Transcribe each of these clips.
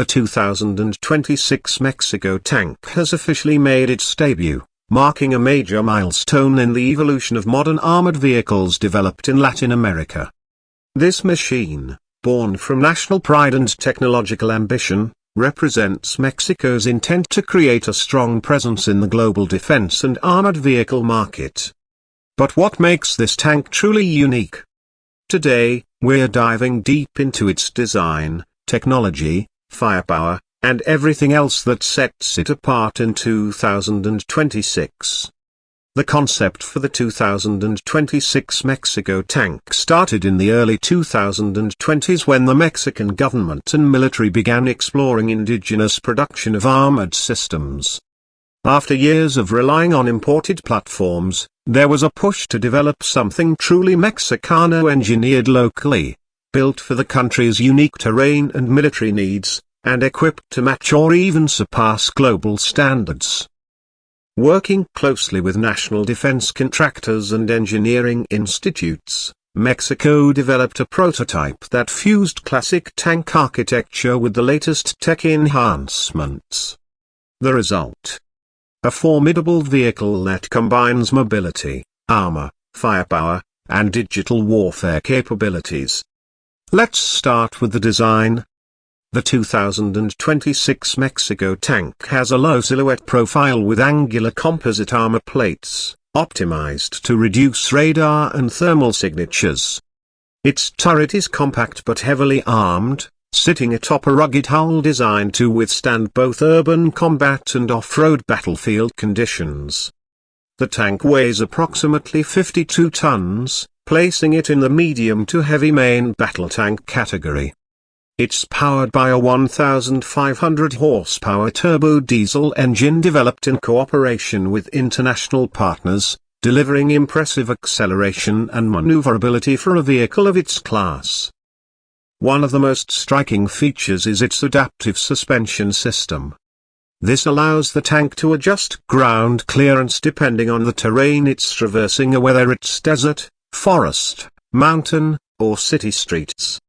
The 2026 Mexico tank has officially made its debut, marking a major milestone in the evolution of modern armored vehicles developed in Latin America. This machine, born from national pride and technological ambition, represents Mexico's intent to create a strong presence in the global defense and armored vehicle market. But what makes this tank truly unique? Today, we're diving deep into its design, technology, firepower, and everything else that sets it apart in 2026. The concept for the 2026 Mexico tank started in the early 2020s when the Mexican government and military began exploring indigenous production of armored systems. After years of relying on imported platforms, there was a push to develop something truly Mexicano-engineered locally, built for the country's unique terrain and military needs, and equipped to match or even surpass global standards. Working closely with national defense contractors and engineering institutes, Mexico developed a prototype that fused classic tank architecture with the latest tech enhancements. The result? A formidable vehicle that combines mobility, armor, firepower, and digital warfare capabilities. Let's start with the design. The 2026 Mexico tank has a low silhouette profile with angular composite armor plates, optimized to reduce radar and thermal signatures. Its turret is compact but heavily armed, sitting atop a rugged hull designed to withstand both urban combat and off-road battlefield conditions. The tank weighs approximately 52 tons, placing it in the medium to heavy main battle tank category. It's powered by a 1,500 horsepower turbo diesel engine developed in cooperation with international partners, delivering impressive acceleration and maneuverability for a vehicle of its class. One of the most striking features is its adaptive suspension system. This allows the tank to adjust ground clearance depending on the terrain it's traversing, whether it's desert, forest, mountain, or city streets.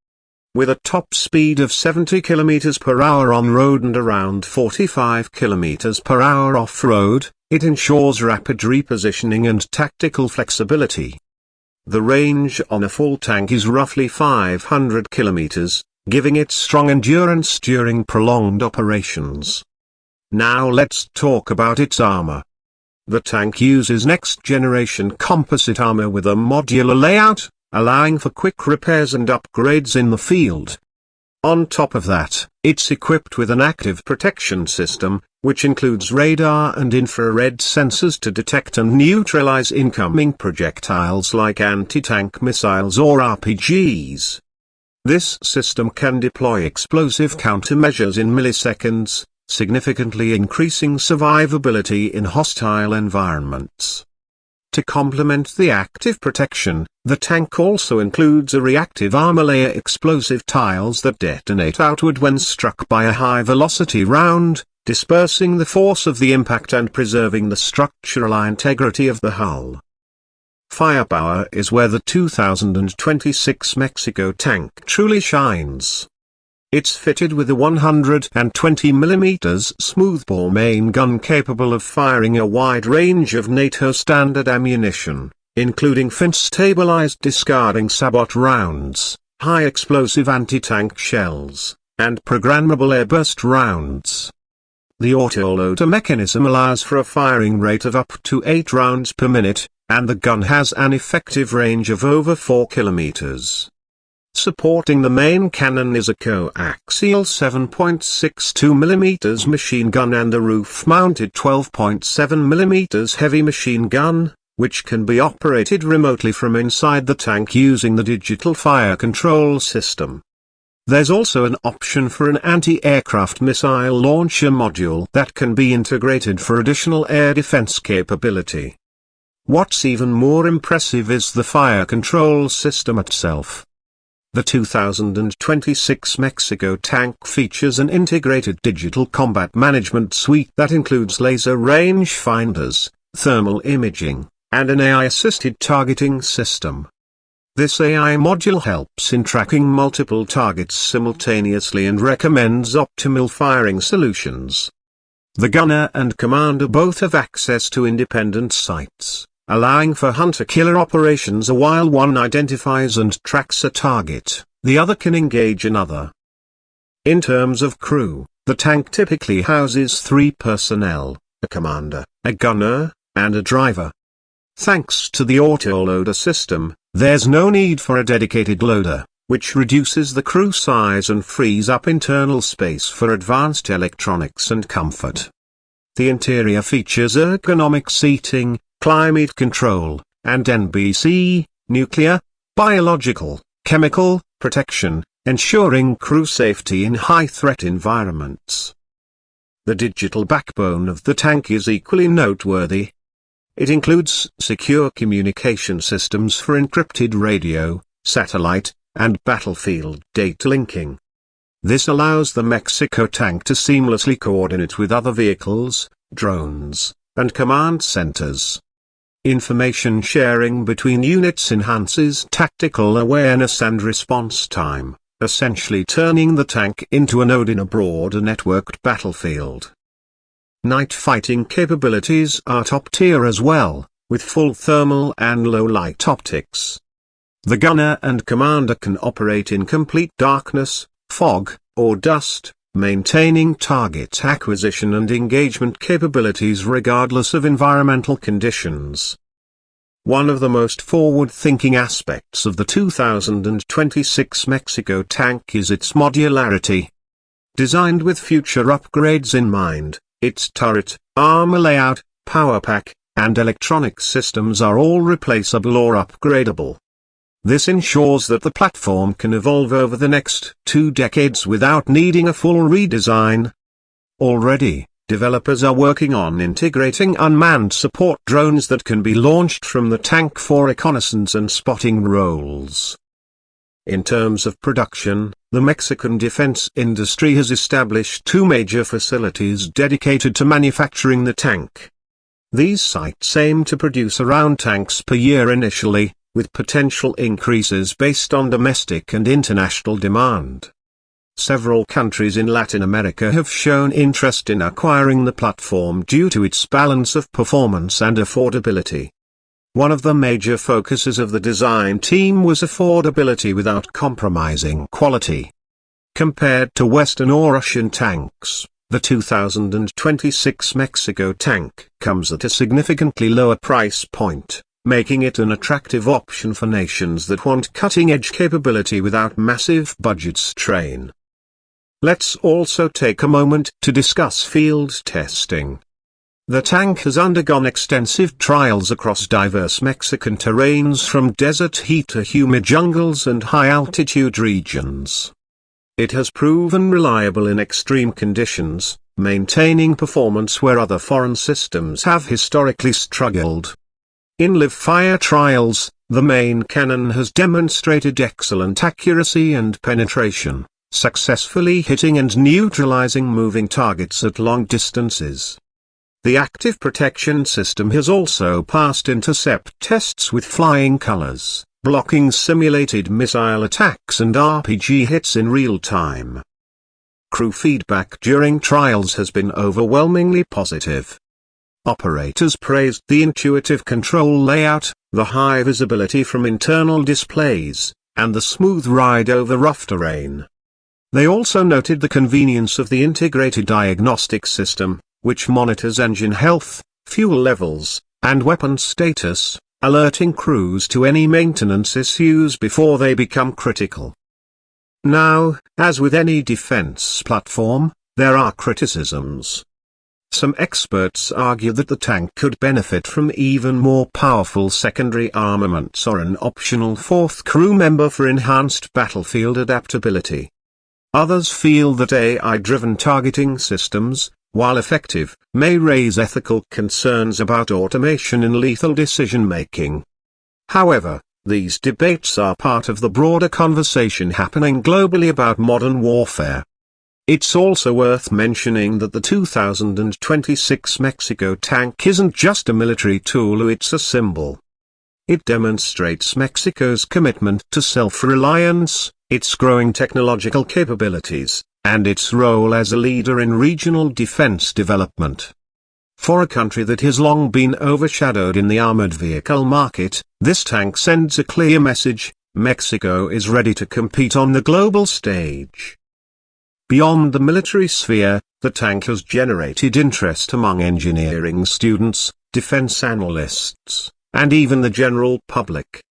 With a top speed of 70 km per hour on road and around 45 km per hour off-road, it ensures rapid repositioning and tactical flexibility. The range on a full tank is roughly 500 km, giving it strong endurance during prolonged operations. Now let's talk about its armor. The tank uses next-generation composite armor with a modular layout, allowing for quick repairs and upgrades in the field. On top of that, it's equipped with an active protection system, which includes radar and infrared sensors to detect and neutralize incoming projectiles like anti-tank missiles or RPGs. This system can deploy explosive countermeasures in milliseconds, significantly increasing survivability in hostile environments. To complement the active protection, the tank also includes a reactive armor layer explosive tiles that detonate outward when struck by a high-velocity round, dispersing the force of the impact and preserving the structural integrity of the hull. Firepower is where the 2026 Mexico tank truly shines. It's fitted with a 120mm smoothbore main gun capable of firing a wide range of NATO standard ammunition, including fin-stabilized discarding sabot rounds, high-explosive anti-tank shells, and programmable airburst rounds. The autoloader mechanism allows for a firing rate of up to 8 rounds per minute, and the gun has an effective range of over 4 kilometers. Supporting the main cannon is a coaxial 7.62mm machine gun and a roof-mounted 12.7mm heavy machine gun, which can be operated remotely from inside the tank using the digital fire control system. There's also an option for an anti-aircraft missile launcher module that can be integrated for additional air defense capability. What's even more impressive is the fire control system itself. The 2026 Mexico tank features an integrated digital combat management suite that includes laser range finders, thermal imaging, and an AI-assisted targeting system. This AI module helps in tracking multiple targets simultaneously and recommends optimal firing solutions. The gunner and commander both have access to independent sights, allowing for hunter-killer operations. While one identifies and tracks a target, the other can engage another. In terms of crew, the tank typically houses 3 personnel, a commander, a gunner, and a driver. Thanks to the autoloader system, there's no need for a dedicated loader, which reduces the crew size and frees up internal space for advanced electronics and comfort. The interior features ergonomic seating, climate control, and NBC, nuclear, biological, chemical, protection, ensuring crew safety in high-threat environments. The digital backbone of the tank is equally noteworthy. It includes secure communication systems for encrypted radio, satellite, and battlefield data linking. This allows the Mexico tank to seamlessly coordinate with other vehicles, drones, and command centers. Information sharing between units enhances tactical awareness and response time, essentially turning the tank into a node in a broader networked battlefield. Night fighting capabilities are top tier as well, with full thermal and low light optics. The gunner and commander can operate in complete darkness, fog, or dust, maintaining target acquisition and engagement capabilities regardless of environmental conditions. One of the most forward-thinking aspects of the 2026 Mexico tank is its modularity. Designed with future upgrades in mind, its turret, armor layout, power pack, and electronic systems are all replaceable or upgradable. This ensures that the platform can evolve over the next 2 decades without needing a full redesign. Already, developers are working on integrating unmanned support drones that can be launched from the tank for reconnaissance and spotting roles. In terms of production, the Mexican defense industry has established 2 major facilities dedicated to manufacturing the tank. These sites aim to produce around tanks per year initially, with potential increases based on domestic and international demand. Several countries in Latin America have shown interest in acquiring the platform due to its balance of performance and affordability. One of the major focuses of the design team was affordability without compromising quality. Compared to Western or Russian tanks, the 2026 Mexico tank comes at a significantly lower price point, making it an attractive option for nations that want cutting-edge capability without massive budget strain. Let's also take a moment to discuss field testing. The tank has undergone extensive trials across diverse Mexican terrains from desert heat to humid jungles and high-altitude regions. It has proven reliable in extreme conditions, maintaining performance where other foreign systems have historically struggled. In live-fire trials, the main cannon has demonstrated excellent accuracy and penetration, successfully hitting and neutralizing moving targets at long distances. The active protection system has also passed intercept tests with flying colors, blocking simulated missile attacks and RPG hits in real time. Crew feedback during trials has been overwhelmingly positive. Operators praised the intuitive control layout, the high visibility from internal displays, and the smooth ride over rough terrain. They also noted the convenience of the integrated diagnostic system, which monitors engine health, fuel levels, and weapon status, alerting crews to any maintenance issues before they become critical. Now, as with any defense platform, there are criticisms. Some experts argue that the tank could benefit from even more powerful secondary armaments or an optional 4th crew member for enhanced battlefield adaptability. Others feel that AI-driven targeting systems, while effective, may raise ethical concerns about automation in lethal decision-making. However, these debates are part of the broader conversation happening globally about modern warfare. It's also worth mentioning that the 2026 Mexico tank isn't just a military tool, it's a symbol. It demonstrates Mexico's commitment to self-reliance, its growing technological capabilities, and its role as a leader in regional defense development. For a country that has long been overshadowed in the armored vehicle market, this tank sends a clear message: Mexico is ready to compete on the global stage. Beyond the military sphere, the tank has generated interest among engineering students, defense analysts, and even the general public.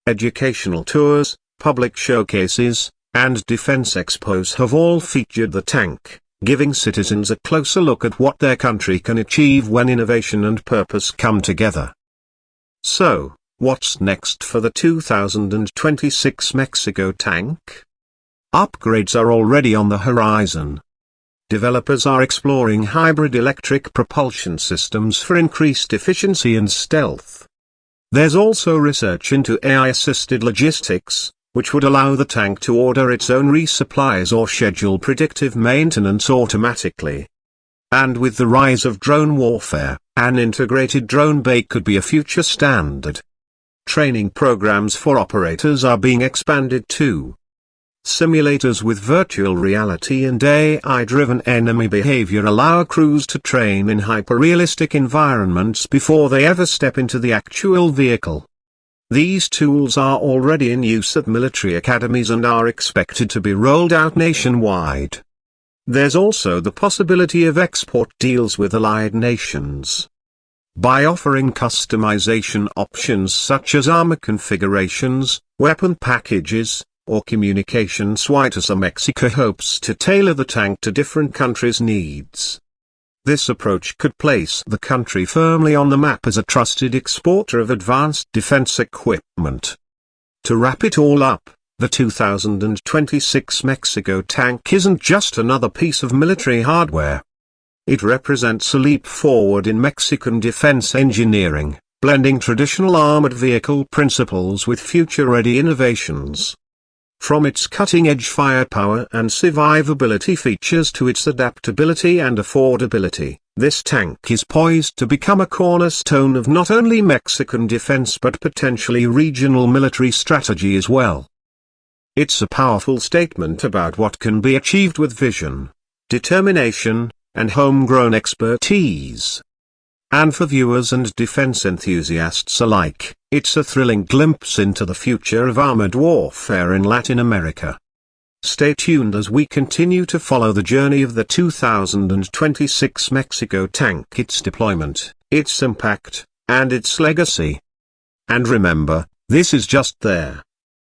Educational tours, public showcases, and defense expos have all featured the tank, giving citizens a closer look at what their country can achieve when innovation and purpose come together. So, what's next for the 2026 Mexico tank? Upgrades are already on the horizon. Developers are exploring hybrid electric propulsion systems for increased efficiency and stealth. There's also research into AI-assisted logistics, which would allow the tank to order its own resupplies or schedule predictive maintenance automatically. And with the rise of drone warfare, an integrated drone bay could be a future standard. Training programs for operators are being expanded too. Simulators with virtual reality and AI-driven enemy behavior allow crews to train in hyper-realistic environments before they ever step into the actual vehicle. These tools are already in use at military academies and are expected to be rolled out nationwide. There's also the possibility of export deals with allied nations. By offering customization options such as armor configurations, weapon packages, or communication suites, Mexico hopes to tailor the tank to different countries' needs. This approach could place the country firmly on the map as a trusted exporter of advanced defense equipment. To wrap it all up, the 2026 Mexico tank isn't just another piece of military hardware. It represents a leap forward in Mexican defense engineering, blending traditional armored vehicle principles with future-ready innovations. From its cutting-edge firepower and survivability features to its adaptability and affordability, this tank is poised to become a cornerstone of not only Mexican defense but potentially regional military strategy as well. It's a powerful statement about what can be achieved with vision, determination, and homegrown expertise. And for viewers and defense enthusiasts alike, it's a thrilling glimpse into the future of armored warfare in Latin America. Stay tuned as we continue to follow the journey of the 2026 Mexico tank, its deployment, its impact, and its legacy. And remember, this is just their